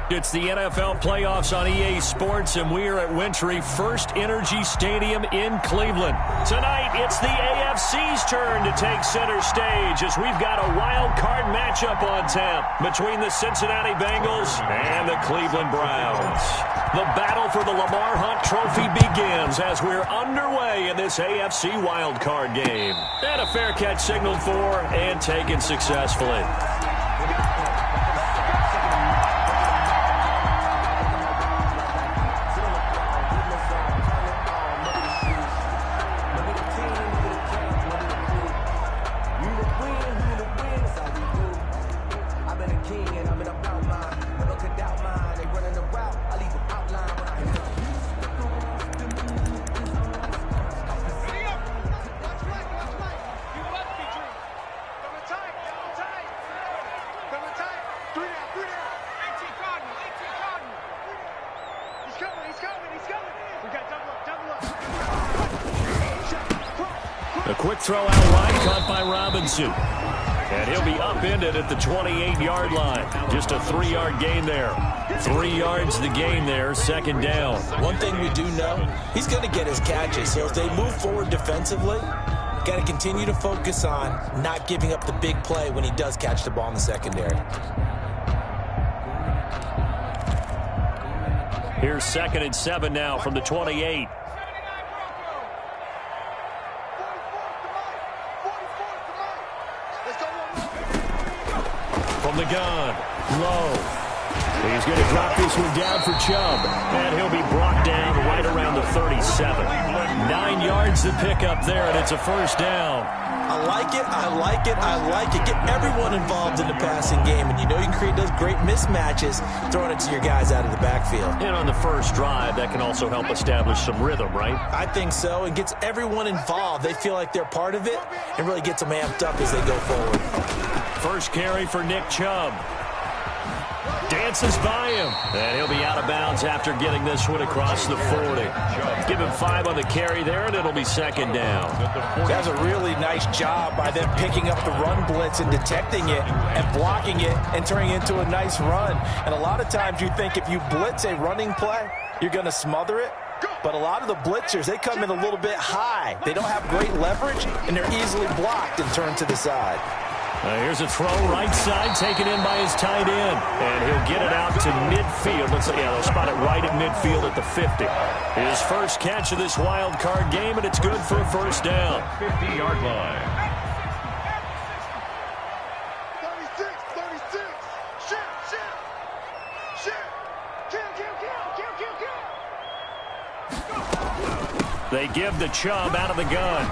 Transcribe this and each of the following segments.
It's the NFL playoffs on EA Sports, and we are at Wintry First Energy Stadium in Cleveland. Tonight, it's the AFC's turn to take center stage as we've got a wild card matchup on tap between the Cincinnati Bengals and the Cleveland Browns. The battle for the Lamar Hunt Trophy begins as we're underway in this AFC wildcard game. And a fair catch signaled for and taken successfully. A quick throw out wide, caught by Robinson. And he'll be upended at the 28-yard line. Just a 3-yard gain there. 3 yards the gain there, second down. One thing we do know, he's going to get his catches. So if they move forward defensively, got to continue to focus on not giving up the big play when he does catch the ball in the secondary. Here's 2nd and 7 now from the 28. From the gun, low. He's going to drop this one down for Chubb, and he'll be brought down right around the 37. 9 yards to pick up there, and it's a first down. I like it, I like it, I like it. Get everyone involved in the passing game, and you know you can create those great mismatches throwing it to your guys out of the backfield. And on the first drive, that can also help establish some rhythm, right? I think so. It gets everyone involved. They feel like they're part of it, and really gets them amped up as they go forward. First carry for Nick Chubb. Dances by him. And he'll be out of bounds after getting this one across the 40. Give him 5 on the carry there, and it'll be second down. That's a really nice job by them picking up the run blitz and detecting it and blocking it and turning it into a nice run. And a lot of times you think if you blitz a running play, you're going to smother it. But a lot of the blitzers, they come in a little bit high. They don't have great leverage, and they're easily blocked and turned to the side. Here's a throw right side, taken in by his tight end. And he'll get it out to midfield. Looks like, yeah, they'll spot it right at midfield at the 50. His first catch of this wild card game, and it's good for a first down. 50-yard line. 36, 36. Shit. Kill. They give the Chubb out of the gun.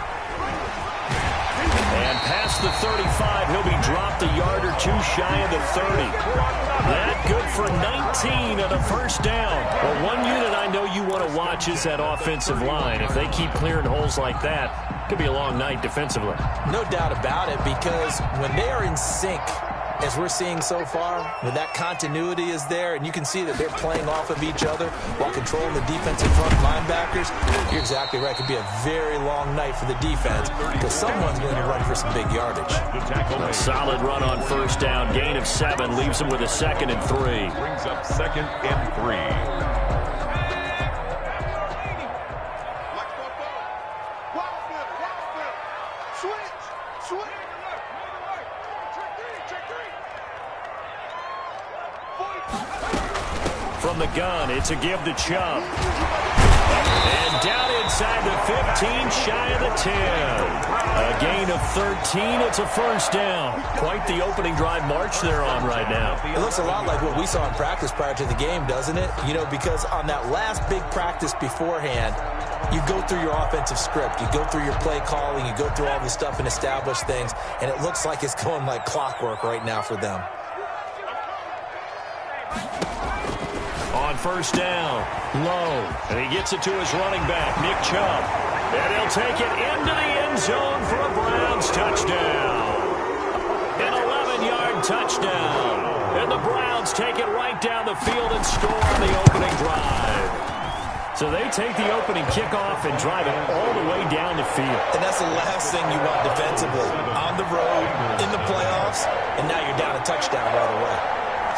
And past the 35, he'll be dropped a yard or two shy of the 30. That good for 19 and a first down. Well, one unit I know you want to watch is that offensive line. If they keep clearing holes like that, it could be a long night defensively. No doubt about it, because when they are in sync, as we're seeing so far, when that continuity is there, and you can see that they're playing off of each other while controlling the defensive front linebackers, you're exactly right. It could be a very long night for the defense because someone's going to run for some big yardage. A solid run on first down. Gain of 7 leaves them with a 2nd and 3. Brings up 2nd and 3. From the gun, it's a give to Chubb. And down inside the 15, shy of the 10. A gain of 13, it's a first down. Quite the opening drive march they're on right now. It looks a lot like what we saw in practice prior to the game, doesn't it? You know, because on that last big practice beforehand, you go through your offensive script, you go through your play calling, you go through all this stuff and establish things, and it looks like it's going like clockwork right now for them. On first down, low, and he gets it to his running back, Nick Chubb. And he'll take it into the end zone for a Browns touchdown. An 11-yard touchdown. And the Browns take it right down the field and score on the opening drive. So they take the opening kickoff and drive it all the way down the field. And that's the last thing you want defensively. On the road, in the playoffs, and now you're down a touchdown right away.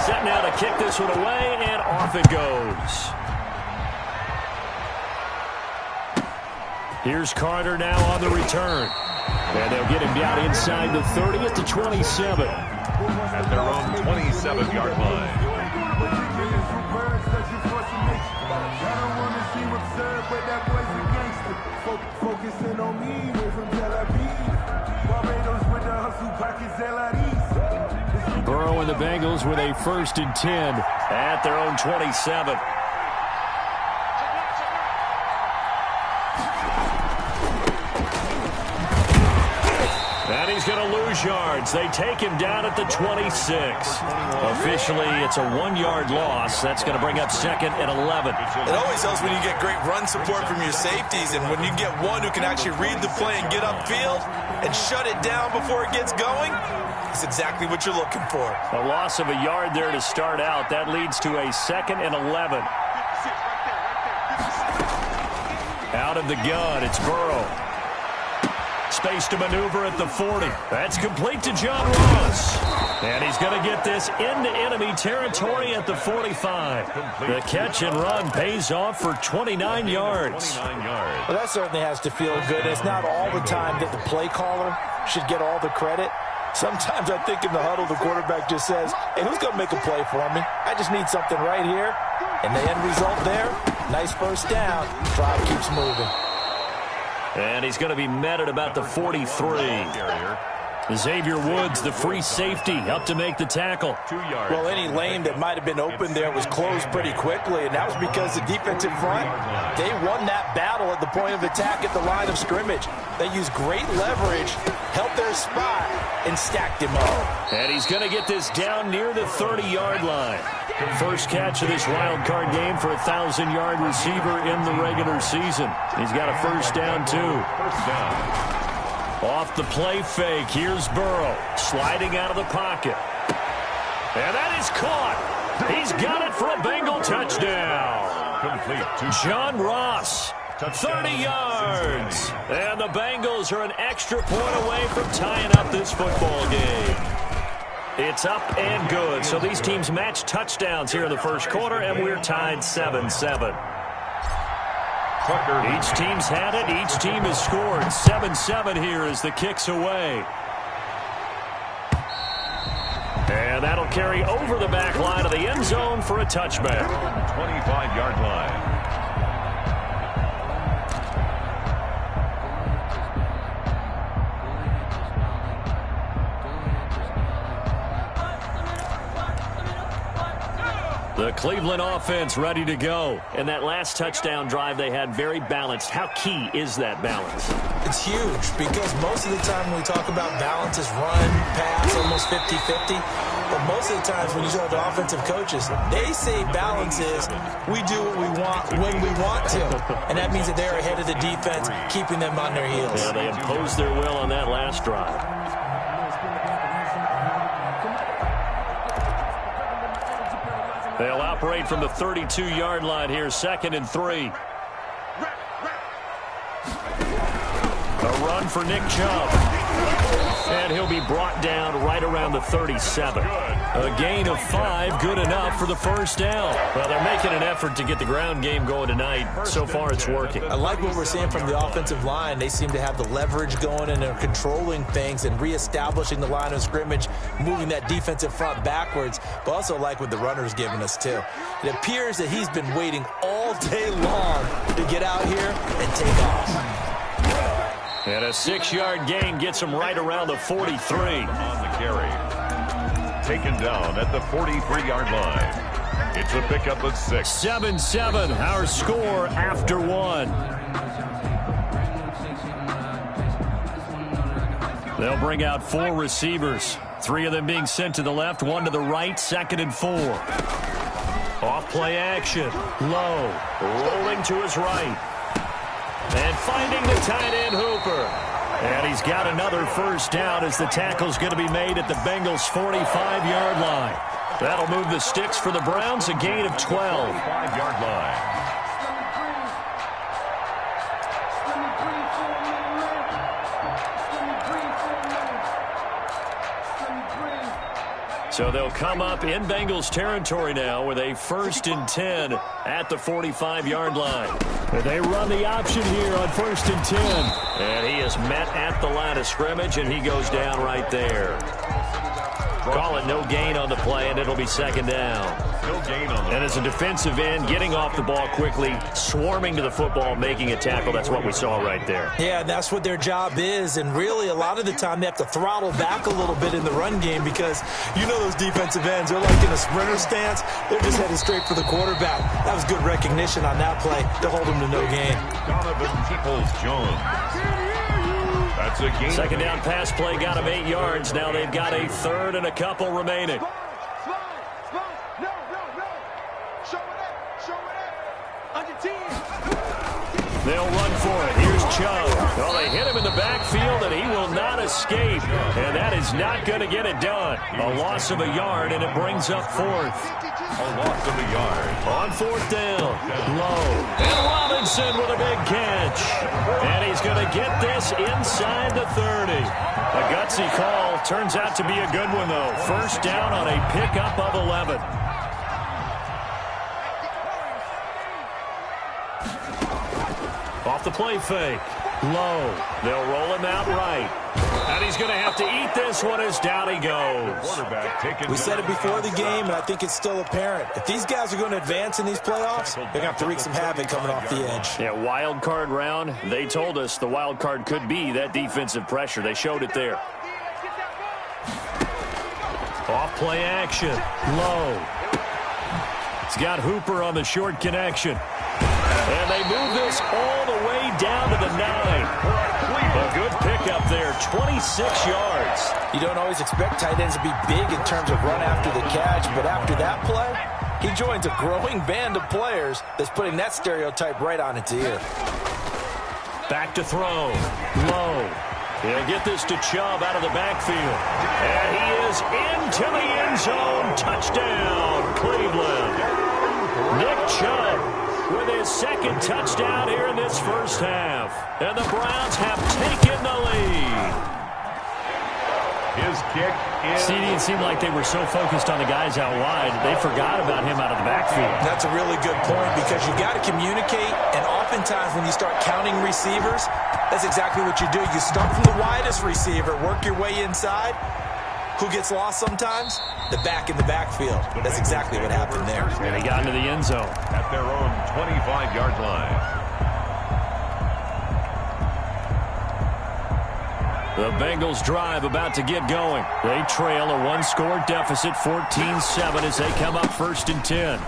Set now to kick this one away, and off it goes. Here's Carter now on the return. And they'll get him down inside the 30 at the 27. At their own 27-yard line. Burrow and the Bengals with a 1st and 10 at their own 27. And he's going to lose yards. They take him down at the 26. Officially, it's a 1-yard loss. That's going to bring up 2nd and 11. It always helps when you get great run support from your safeties, and when you get one who can actually read the play and get upfield and shut it down before it gets going, it's exactly what you're looking for. A loss of a yard there to start out. That leads to a 2nd and 11. Out of the gun, it's Burrow. Space to maneuver at the 40. That's complete to John Ross. And he's going to get this into enemy territory at the 45. The catch and run pays off for 29 yards. Well, that certainly has to feel good. It's not all the time that the play caller should get all the credit. Sometimes I think in the huddle, the quarterback just says, hey, who's going to make a play for me? I just need something right here. And the end result there, nice 1st down. Drive keeps moving. And he's going to be met at about the 43. Xavier Woods, the free safety, up to make the tackle. 2 yards. Well, any lane that might have been open there was closed pretty quickly, and that was because the defensive front, they won that battle at the point of attack at the line of scrimmage. They used great leverage, held their spot, and stacked him up. And he's going to get this down near the 30-yard line. First catch of this wild card game for a 1,000-yard receiver in the regular season. He's got a 1st down, too. 1st down. Off the play fake, here's Burrow, sliding out of the pocket. And that is caught. He's got it for a Bengal touchdown. Complete to John Ross, 30 yards. And the Bengals are an extra point away from tying up this football game. It's up and good. So these teams match touchdowns here in the 1st quarter, and we're tied 7-7. Each team's had it. Each team has scored. 7-7 here as the kick's away. And that'll carry over the back line of the end zone for a touchback. 25-yard line. The Cleveland offense ready to go. And that last touchdown drive they had very balanced. How key is that balance? It's huge because most of the time when we talk about balance is run, pass, almost 50-50. But most of the times when you talk to offensive coaches, they say balance is we do what we want when we want to. And that means that they're ahead of the defense, keeping them on their heels. Yeah, they imposed their will on that last drive. They'll operate from the 32-yard line here, 2nd and 3. A run for Nick Chubb. And he'll be brought down right around the 37. A gain of 5, good enough for the 1st down. Well, they're making an effort to get the ground game going tonight. So far, it's working. I like what we're seeing from the offensive line. They seem to have the leverage going, and they're controlling things and reestablishing the line of scrimmage, moving that defensive front backwards. But also like what the runner's giving us, too. It appears that he's been waiting all day long to get out here and take off. And a 6-yard gain gets him right around the 43. On the carry. Taken down at the 43-yard line. It's a pickup of 6. 7-7, our score after 1. They'll bring out 4 receivers. 3 of them being sent to the left, 1 to the right, 2nd and 4. Off play action. Low. Rolling to his right. And finding the tight end Hooper. And he's got another 1st down as the tackle's going to be made at the Bengals' 45-yard line. That'll move the sticks for the Browns, a gain of 12. 5-yard line. So they'll come up in Bengals territory now with a 1st and 10 at the 45-yard line. And they run the option here on 1st and 10. And he is met at the line of scrimmage, and he goes down right there. Call it no gain on the play, and it'll be 2nd down. No gain on the And as a defensive end, getting off the ball quickly, swarming to the football, making a tackle, that's what we saw right there. Yeah, and that's what their job is. And really, a lot of the time, they have to throttle back a little bit in the run game because you know those defensive ends, they're like in a sprinter stance. They're just headed straight for the quarterback. That was good recognition on that play to hold them to no gain. Donovan Peoples-Jones. That's a gain. 2nd down pass play got him 8 yards. Now they've got a 3rd and a couple remaining. They'll run for it. Here's Chubb. Well, they hit him in the backfield, and he will not escape. And that is not going to get it done. A loss of a yard, and it brings up 4th. A loss of a yard. On 4th down. Low. And Robinson with a big catch. And he's going to get this inside the 30. A gutsy call. Turns out to be a good one, though. 1st down on a pickup of 11. Off the play fake. Low. They'll roll him out right. And he's going to have to eat this one as down he goes. We said it before the game, and I think it's still apparent. If these guys are going to advance in these playoffs, they're going to have to wreak some havoc coming off the edge. Yeah, wild card round. They told us the wild card could be that defensive pressure. They showed it there. Off play action. Low. It's got Hooper on the short connection. And they move this all the way down to the 9. A good pickup there, 26 yards. You don't always expect tight ends to be big in terms of run after the catch, but after that play, he joins a growing band of players that's putting that stereotype right on its ear. Back to throw. Low. He'll get this to Chubb out of the backfield. And he is into the end zone. Touchdown, Cleveland. Nick Chubb with his 2nd touchdown here in this 1st half. And the Browns have taken the lead. His kick is... CD, it seemed like they were so focused on the guys out wide, they forgot about him out of the backfield. That's a really good point because you got to communicate, and oftentimes when you start counting receivers, that's exactly what you do. You start from the widest receiver, work your way inside. Who gets lost sometimes? The back in the backfield. That's exactly what happened there. And he got into the end zone. At their own 25-yard line. The Bengals drive about to get going. They trail a 1-score deficit, 14-7 as they come up 1st and 10.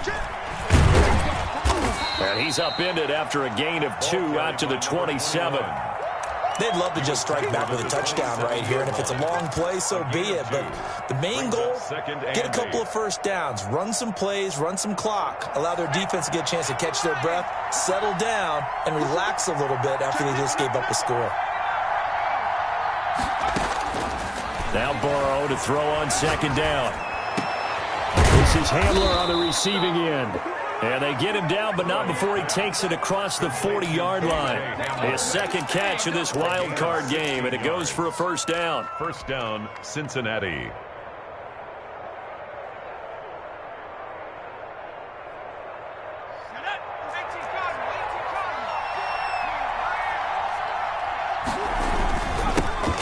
And he's upended after a gain of 2 out to the 27. They'd love to just strike back with a touchdown right here, and if it's a long play, so be it. But the main goal, get a couple of 1st downs, run some plays, run some clock, allow their defense to get a chance to catch their breath, settle down, and relax a little bit after they just gave up a score. Now Burrow to throw on 2nd down. This is Hamler on the receiving end. And they get him down, but not before he takes it across the 40-yard line. His 2nd catch of this wild card game, and it goes for a 1st down. 1st down, Cincinnati.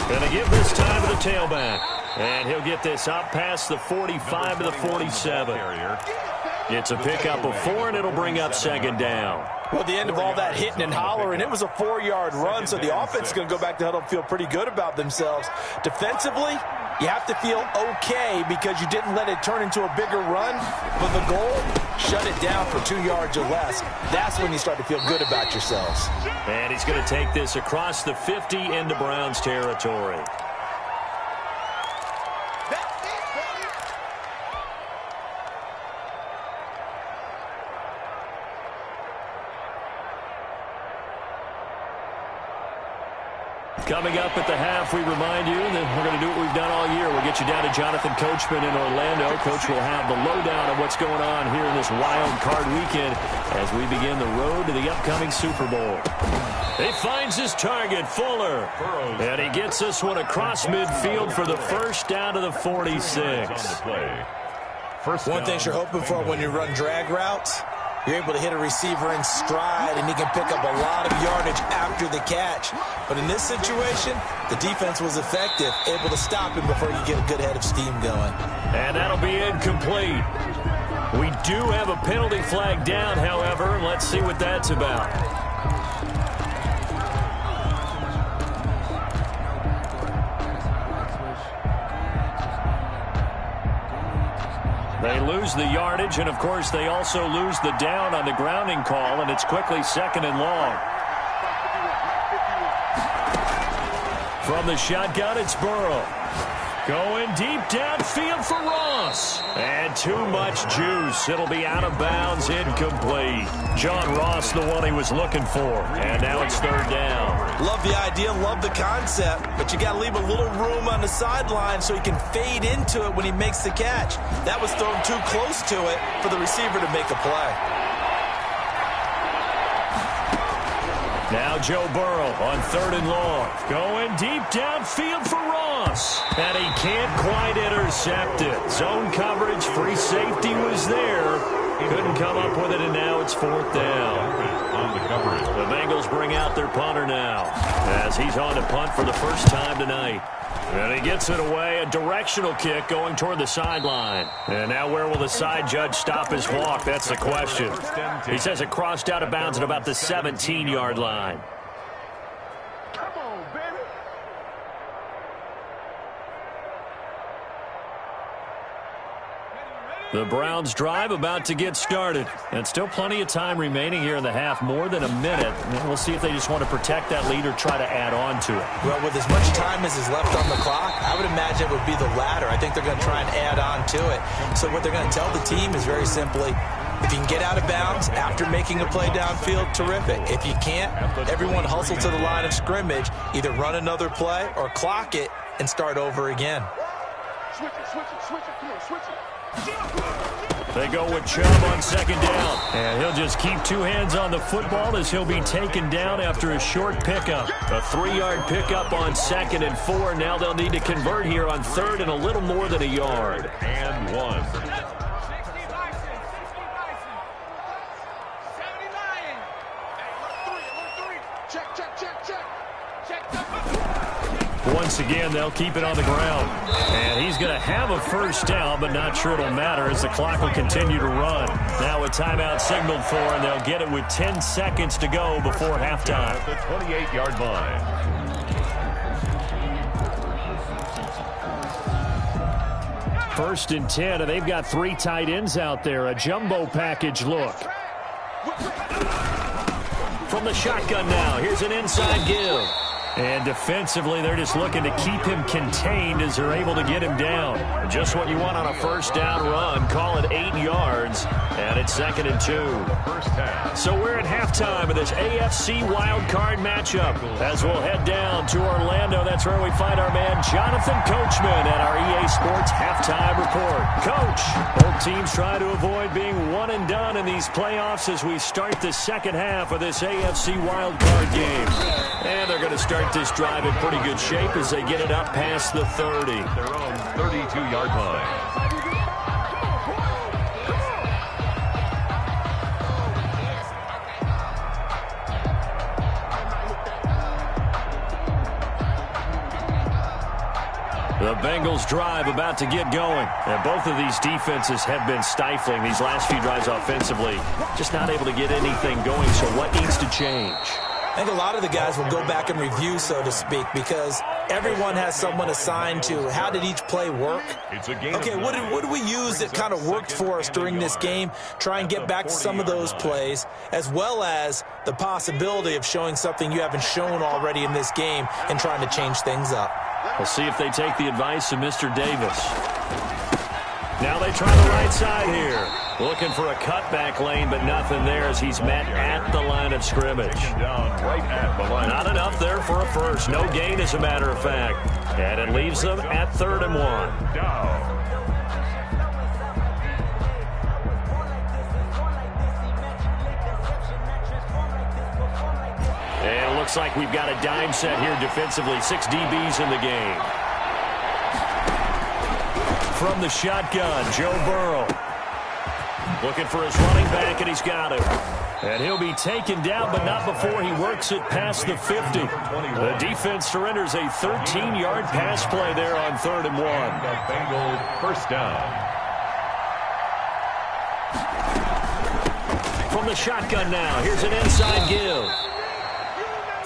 Going to give this time to the tailback. And he'll get this up past the 45 to the 47. It's a pickup of 4, and it'll bring up 2nd down. Well, at the end of all that hitting and hollering, it was a 4-yard run, so the offense is going to go back to huddle and feel pretty good about themselves. Defensively, you have to feel okay because you didn't let it turn into a bigger run, but the goal, shut it down for 2 yards or less. That's when you start to feel good about yourselves. And he's going to take this across the 50 into Browns territory. Coming up at the half, we remind you that we're going to do what we've done all year. We'll get you down to Jonathan Coachman in Orlando. Coach will have the lowdown of what's going on here in this wild card weekend as we begin the road to the upcoming Super Bowl. He finds his target, Fuller, and he gets this one across midfield for the first down to the 46. One thing you're hoping for when you run drag routes, you're able to hit a receiver in stride, and he can pick up a lot of yardage after the catch. But in this situation, the defense was effective, able to stop him before you get a good head of steam going. And that'll be incomplete. We do have a penalty flag down, however. Let's see what that's about. They lose the yardage, and, of course, they also lose the down on the grounding call, and it's quickly second and long. From the shotgun, it's Burrow. Going deep downfield for Ross. And too much juice. It'll be out of bounds, incomplete. John Ross, the one he was looking for. And now it's third down. Love the idea, love the concept, but you got to leave a little room on the sideline so he can fade into it when he makes the catch. That was thrown too close to it for the receiver to make a play. Now Joe Burrow on third and long. Going deep downfield for Ross. And he can't quite intercept it. Zone coverage, free safety was there. Couldn't come up with it, and now it's fourth down. The Bengals bring out their punter now as he's on to punt for the first time tonight. And he gets it away, a directional kick going toward the sideline. And now where will the side judge stop his walk? That's the question. He says it crossed out of bounds at about the 17-yard line. Come on, baby. The Browns drive about to get started. And still plenty of time remaining here in the half, more than a minute. And we'll see if they just want to protect that lead or try to add on to it. Well, with as much time as is left on the clock, I would imagine it would be the latter. I think they're going to try and add on to it. So what they're going to tell the team is very simply, if you can get out of bounds after making a play downfield, terrific. If you can't, everyone hustle to the line of scrimmage, either run another play or clock it and start over again. Switch it, switch it, switch it. Come on, switch it. They go with Chubb on second down. And he'll just keep two hands on the football as he'll be taken down after a short pickup. A 3-yard pickup on 2nd and 4. Now they'll need to convert here on 3rd and a little more than a yard. And 1. Check, check, check, check. Once again, they'll keep it on the ground. And he's going to have a first down, but not sure it'll matter as the clock will continue to run. Now a timeout signaled for, and they'll get it with 10 seconds to go before halftime. At the 28-yard line. First and 10, and they've got 3 tight ends out there. A jumbo package look. From the shotgun now, here's an inside give. And defensively, they're just looking to keep him contained as they're able to get him down. Just what you want on a first down run. Call it 8 yards, and it's 2nd and 2. First half. So we're at halftime of this AFC wildcard matchup. As we'll head down to Orlando, that's where we find our man Jonathan Coachman at our EA Sports halftime report. Coach, both teams try to avoid being one and done in these playoffs as we start the second half of this AFC wildcard game. And they're going to start this drive in pretty good shape as they get it up past the 30. Their own 32-yard line. The Bengals drive about to get going. And both of these defenses have been stifling these last few drives offensively. Just not able to get anything going, so what needs to change? I think a lot of the guys will go back and review, so to speak, because everyone has someone assigned to how did each play work. Okay, what did we use that kind of worked for us during this game? Try and get back to some of those plays, as well as the possibility of showing something you haven't shown already in this game and trying to change things up. We'll see if they take the advice of Mr. Davis. Now they try the right side here. Looking for a cutback lane, but nothing there as he's met at the line of scrimmage. Down right at the line. Not enough there for a first. No gain, as a matter of fact. And it leaves them at 3rd and 1. Down. And it looks like we've got a dime set here defensively. 6 DBs in the game. From the shotgun, Joe Burrow. Looking for his running back, and he's got it. And he'll be taken down, but not before he works it past the 50. The defense surrenders a 13-yard pass play there on 3rd and 1. The Bengals first down. From the shotgun now, here's an inside give.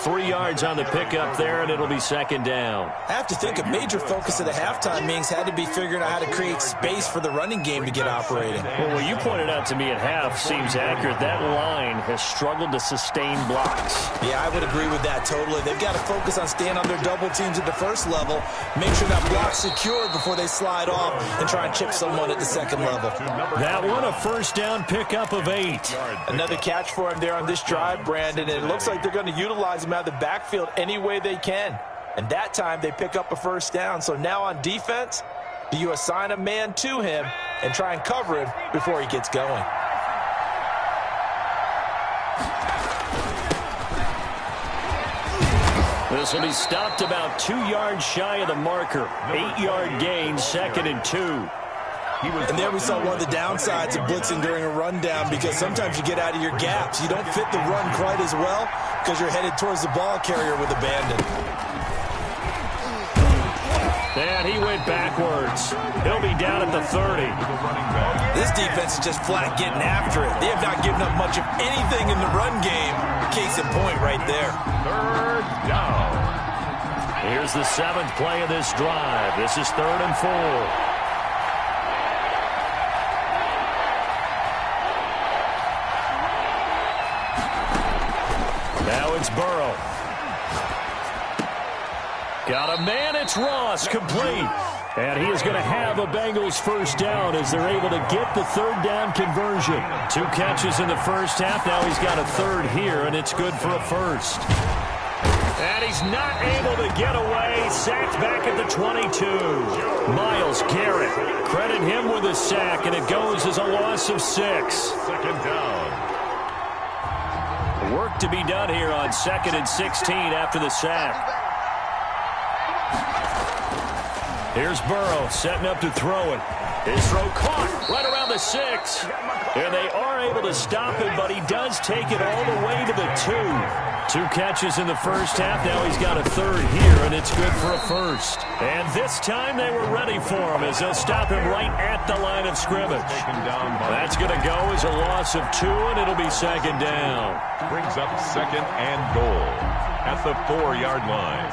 3 yards on the pickup there, and it'll be 2nd down. I have to think a major focus of the halftime meetings had to be figuring out how to create space for the running game to get operating. Well, what you pointed out to me at half seems accurate. That line has struggled to sustain blocks. Yeah, I would agree with that totally. They've got to focus on staying on their double teams at the first level, make sure that block's secured before they slide off and try and chip someone at the second level. That one, a first down pickup of 8. Another catch for him there on this drive, Brandon, and it looks like they're going to utilize him out of the backfield any way they can. And that time they pick up a first down. So now on defense, do you assign a man to him and try and cover him before he gets going? This will be stopped about 2 yards shy of the marker. 8-yard gain, 2nd and 2. And there we saw one of the downsides of blitzing during a rundown, because sometimes you get out of your gaps. You don't fit the run quite as well because you're headed towards the ball carrier with abandon. And he went backwards. He'll be down at the 30. This defense is just flat getting after it. They have not given up much of anything in the run game. Case in point right there. 3rd down. Here's the 7th play of this drive. This is 3rd and 4. Now it's Burrow. Got a man, it's Ross, complete. And he is going to have a Bengals first down as they're able to get the 3rd down conversion. 2 catches in the first half. Now he's got a 3rd here, and it's good for a first. And he's not able to get away. Sacked back at the 22. Myles Garrett. Credit him with a sack, and it goes as a loss of 6. 2nd down. Work to be done here on 2nd and 16 after the sack. Here's Burrow setting up to throw it. His throw caught right around the 6. And they are able to stop him, but he does take it all the way to the 2. 2 catches in the first half. Now he's got a 3rd here, and it's good for a first. And this time they were ready for him as they'll stop him right at the line of scrimmage. That's going to go as a loss of 2, and it'll be 2nd down. Brings up 2nd and goal at the 4-yard line.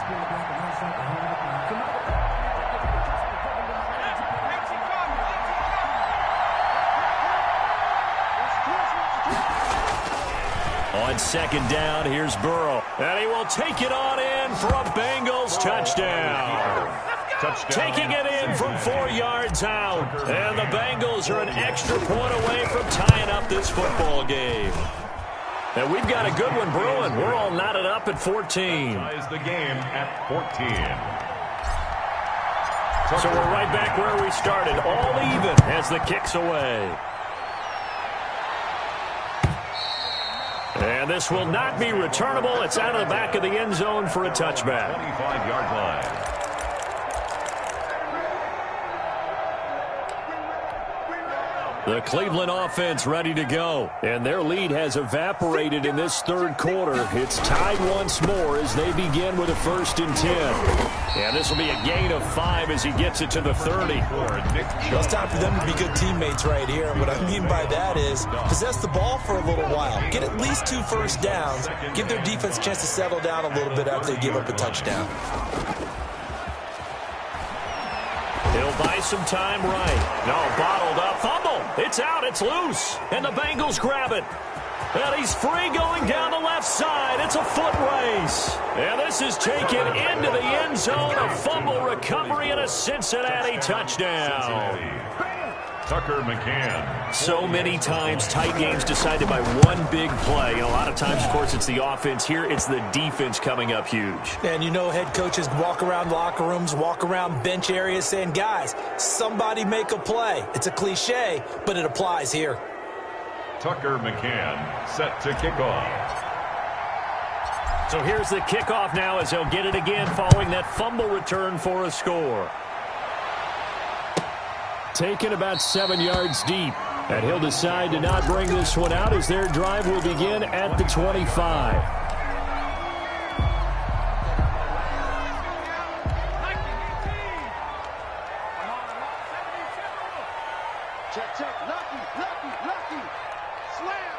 On 2nd down, here's Burrow. And he will take it on in for a Bengals touchdown. Taking it in from 4 yards out. And the Bengals are an extra point away from tying up this football game. And we've got a good one brewing. We're all knotted up at 14. Ties the game at 14. So we're right back where we started. All even as the kick's away. And this will not be returnable. It's out of the back of the end zone for a touchback. 25-yard line. The Cleveland offense ready to go. And their lead has evaporated in this 3rd quarter. It's tied once more as they begin with a 1st and 10. And this will be a gain of 5 as he gets it to the 30. Well, it's time for them to be good teammates right here. And what I mean by that is possess the ball for a little while. Get at least 2 first downs. Give their defense a chance to settle down a little bit after they give up a touchdown. He'll buy some time right. No, bottled up. Fumble. It's out. It's loose. And the Bengals grab it. And he's free going down the left side. It's a foot race. And this is taken into the end zone. A fumble recovery and a Cincinnati touchdown. Tucker McCann. So many times tight games decided by one big play. And a lot of times, of course, it's the offense. Here, it's the defense coming up huge. And you know head coaches walk around locker rooms, walk around bench areas saying, guys, somebody make a play. It's a cliche, but it applies here. Tucker McCann set to kick off. So here's the kickoff now as he'll get it again following that fumble return for a score. Taken about 7 yards deep. And he'll decide to not bring this one out as their drive will begin at the 25. Check, check. Lucky. Slam.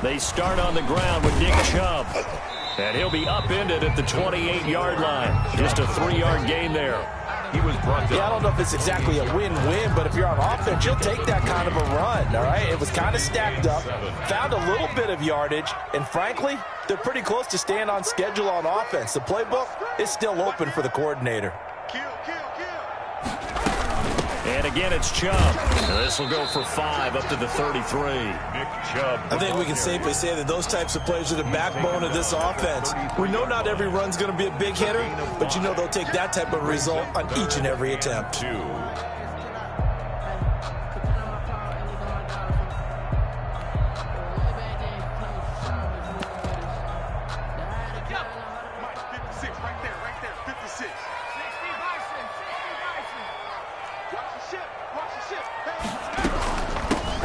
They start on the ground with Nick Chubb. And he'll be upended at the 28-yard line. Just a 3-yard gain there. He was brought down. Yeah, I don't know if it's exactly a win-win, but if you're on offense, you'll take that kind of a run, all right? It was kind of stacked up, found a little bit of yardage, and frankly, they're pretty close to staying on schedule on offense. The playbook is still open for the coordinator. Kill. And again, it's Chubb. This will go for 5 up to the 33. Nick Chubb. I think we can safely say that those types of plays are the backbone of this offense. We know not every run's going to be a big hitter, but you know they'll take that type of result on each and every attempt. 2.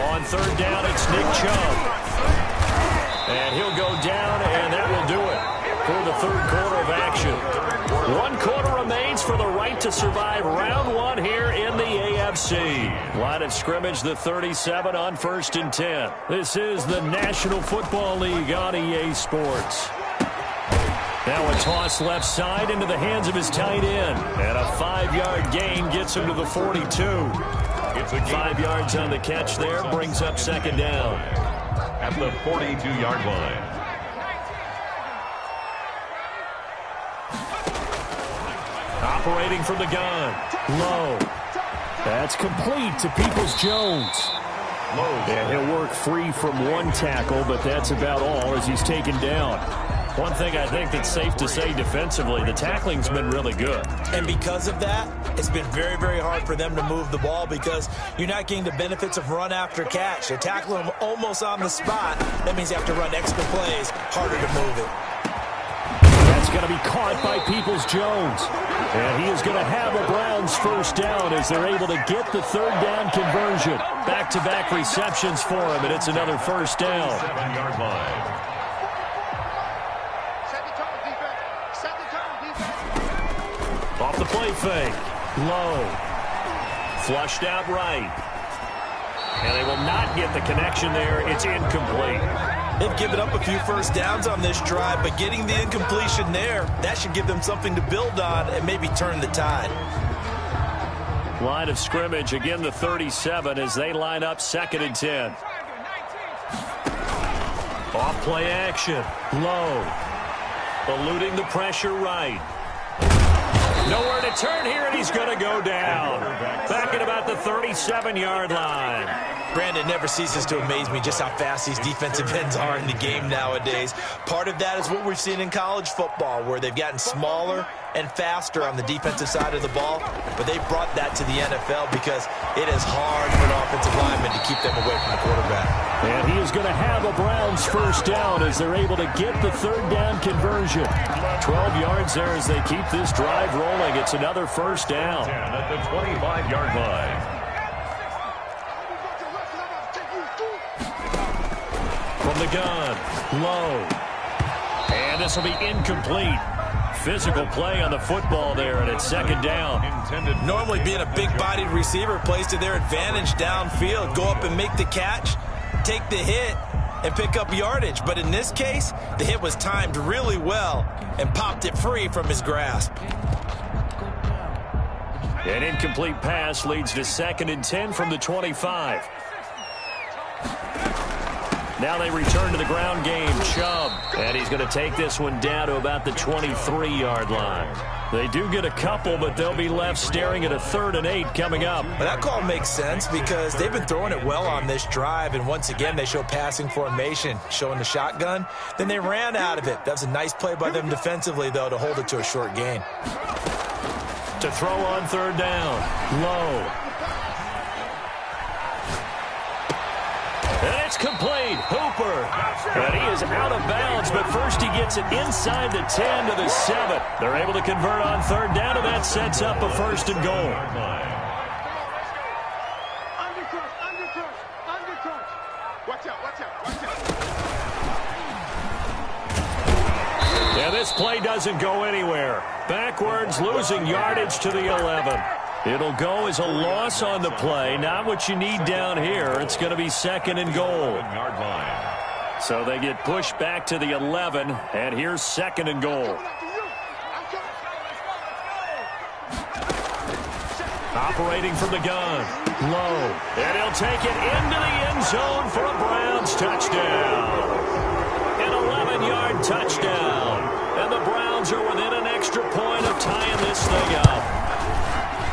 On third down, it's Nick Chubb. And he'll go down, and that will do it for the third quarter of action. 1 quarter remains for the right to survive round 1 here in the AFC. Line of scrimmage, the 37 on 1st and 10. This is the National Football League on EA Sports. Now a toss left side into the hands of his tight end. And a 5-yard gain gets him to the 42. It's a 5 yards on the catch there, brings up second down. At the 42-yard line. Operating from the gun. Low. That's complete to Peoples-Jones. And he'll work free from 1 tackle, but that's about all as he's taken down. One thing I think that's safe to say defensively, the tackling's been really good. And because of that, it's been very, very hard for them to move the ball because you're not getting the benefits of run after catch. They're tackling them almost on the spot. That means you have to run extra plays, harder to move it. That's going to be caught by Peoples-Jones. And he is going to have a Browns first down as they're able to get the third down conversion. Back-to-back receptions for him, and it's another first down. 7-yard line. Off the play fake. Low. Flushed out right. And they will not get the connection there. It's incomplete. They've given up a few first downs on this drive, but getting the incompletion there, that should give them something to build on and maybe turn the tide. Line of scrimmage, again the 37 as they line up 2nd and 10. Off play action. Low. Eluding the pressure right. Nowhere to turn here, and he's going to go down. Back at about the 37-yard line. Brandon, never ceases to amaze me just how fast these defensive ends are in the game nowadays. Part of that is what we've seen in college football, where they've gotten smaller and faster on the defensive side of the ball, but they brought that to the NFL because it is hard for an offensive lineman to keep them away from the quarterback. And he is going to have a Browns first down as they're able to get the third down conversion. 12 yards there as they keep this drive rolling. It's another first down. At the 25-yard line. From the gun, low. And this will be incomplete. Physical play on the football there, and it's 2nd down. Normally being a big-bodied receiver plays to their advantage downfield. Go up and make the catch, take the hit, and pick up yardage. But in this case, the hit was timed really well and popped it free from his grasp. An incomplete pass leads to 2nd and 10 from the 25. Now they return to the ground game. Chubb. And he's going to take this one down to about the 23-yard line. They do get a couple, but they'll be left staring at a 3rd and 8 coming up. Well, that call makes sense because they've been throwing it well on this drive, and once again they show passing formation, showing the shotgun. Then they ran out of it. That was a nice play by them defensively, though, to hold it to a short gain. To throw on 3rd down. Low. And it's complete. Hooper. And he is out of bounds, but first he gets it inside the 10 to the 7. They're able to convert on 3rd down, and that sets up a 1st and goal. Watch out, watch out, watch out. Yeah, this play doesn't go anywhere. Backwards, losing yardage to the 11. It'll go as a loss on the play. Not what you need down here. It's going to be 2nd and goal. So they get pushed back to the 11, and here's 2nd and goal. Operating from the gun. Low. And he'll take it into the end zone for a Browns touchdown. An 11-yard touchdown. And the Browns are within an extra point of tying this thing up.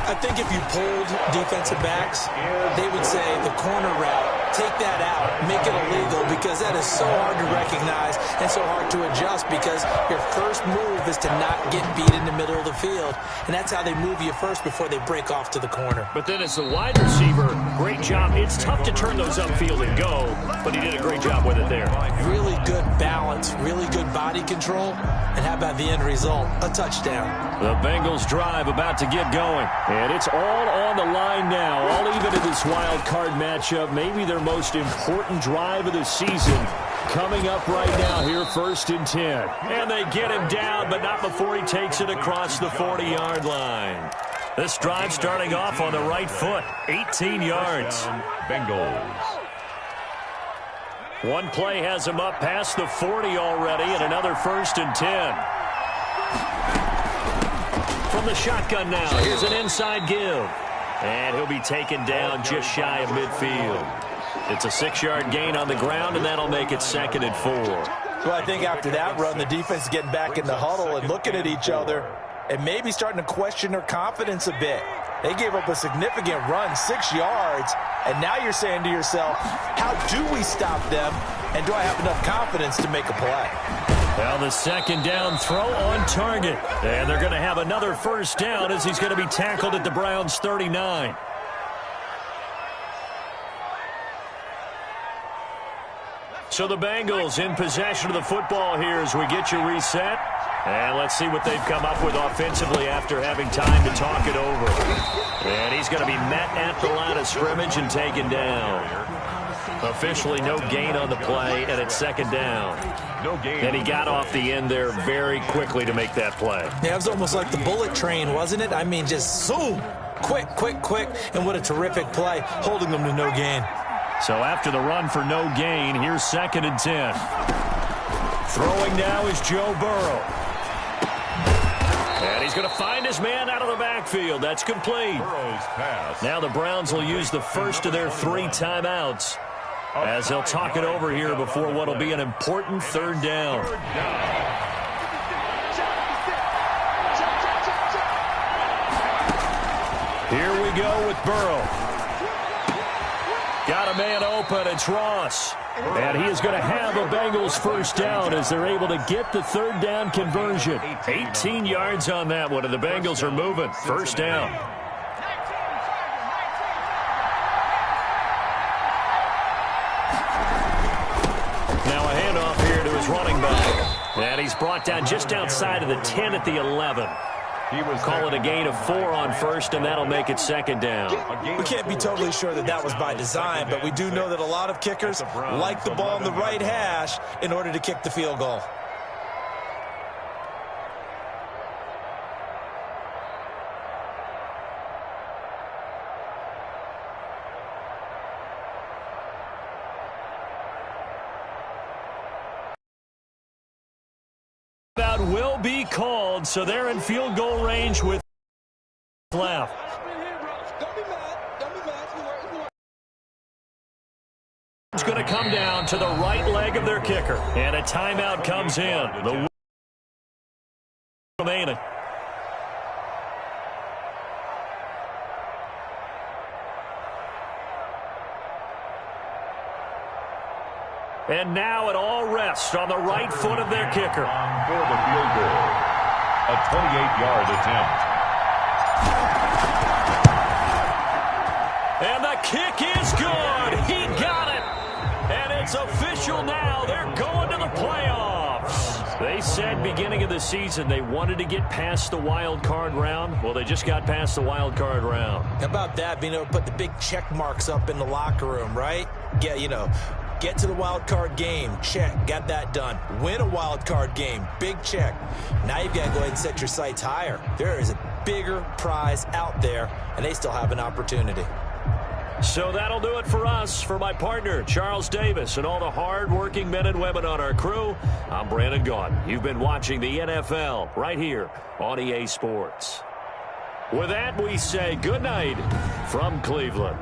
I think if you polled defensive backs, they would say the corner route, take that out, make it illegal, because that is so hard to recognize and so hard to adjust, because your first move is to not get beat in the middle of the field, and that's how they move you first before they break off to the corner. But then as the wide receiver, great job. It's tough to turn those upfield and go, but he did a great job with it there. Really good balance, really good body control, and how about the end result? A touchdown. The Bengals drive about to get going. And it's all on the line now, all even in this wild card matchup. Maybe their most important drive of the season coming up right now here, 1st and 10. And they get him down, but not before he takes it across the 40-yard line. This drive starting off on the right foot, 18 yards. Bengals. One play has him up past the 40 already, and another 1st and 10. From the shotgun now, here's an inside give. And he'll be taken down just shy of midfield. It's a 6-yard gain on the ground, and that'll make it 2nd and 4. Well, I think after that run, the defense is getting back in the huddle and looking at each other and maybe starting to question their confidence a bit. They gave up a significant run, 6 yards, and now you're saying to yourself, how do we stop them, and do I have enough confidence to make a play? Well, the 2nd down throw on target. And they're going to have another 1st down as he's going to be tackled at the Browns' 39. So the Bengals in possession of the football here as we get you reset. And let's see what they've come up with offensively after having time to talk it over. And he's going to be met at the line of scrimmage and taken down. Officially no gain on the play, and it's 2nd down. No gain. And he got off the end there very quickly to make that play. Yeah, it was almost like the bullet train, wasn't it? I mean, just zoom, quick, quick, quick, and what a terrific play, holding them to no gain. So after the run for no gain, here's 2nd and 10. Throwing now is Joe Burrow. And he's going to find his man out of the backfield. That's complete. Burrow's pass. Now the Browns will use the first of their 3 timeouts as they'll talk it over here before what will be an important 3rd down. Here we go with Burrow. Got a man open. It's Ross. And he is going to have a Bengals 1st down as they're able to get the 3rd down conversion. 18 yards on that one, and the Bengals are moving. 1st down. Now a handoff here to his running back. And he's brought down just outside of the 10 at the 11. Call it a gain of 4 on 1st, and that'll make it 2nd down. We can't be totally sure that that was by design, but we do know that a lot of kickers like the ball in the right hash in order to kick the field goal. Will be called, so they're in field goal range with left. It's going to come down to the right leg of their kicker, and a timeout comes in. The remaining. And now it all rests on the right foot of their kicker. For the field goal, a 28-yard attempt. And the kick is good. He got it. And it's official now. They're going to the playoffs. They said beginning of the season they wanted to get past the wild card round. Well, they just got past the wild card round. How about that, being able to put the big check marks up in the locker room, right? Get to the wild card game. Check. Got that done. Win a wild card game. Big check. Now you've got to go ahead and set your sights higher. There is a bigger prize out there, and they still have an opportunity. So that'll do it for us. For my partner, Charles Davis, and all the hard-working men and women on our crew, I'm Brandon Gaudin. You've been watching the NFL right here on EA Sports. With that, we say good night from Cleveland.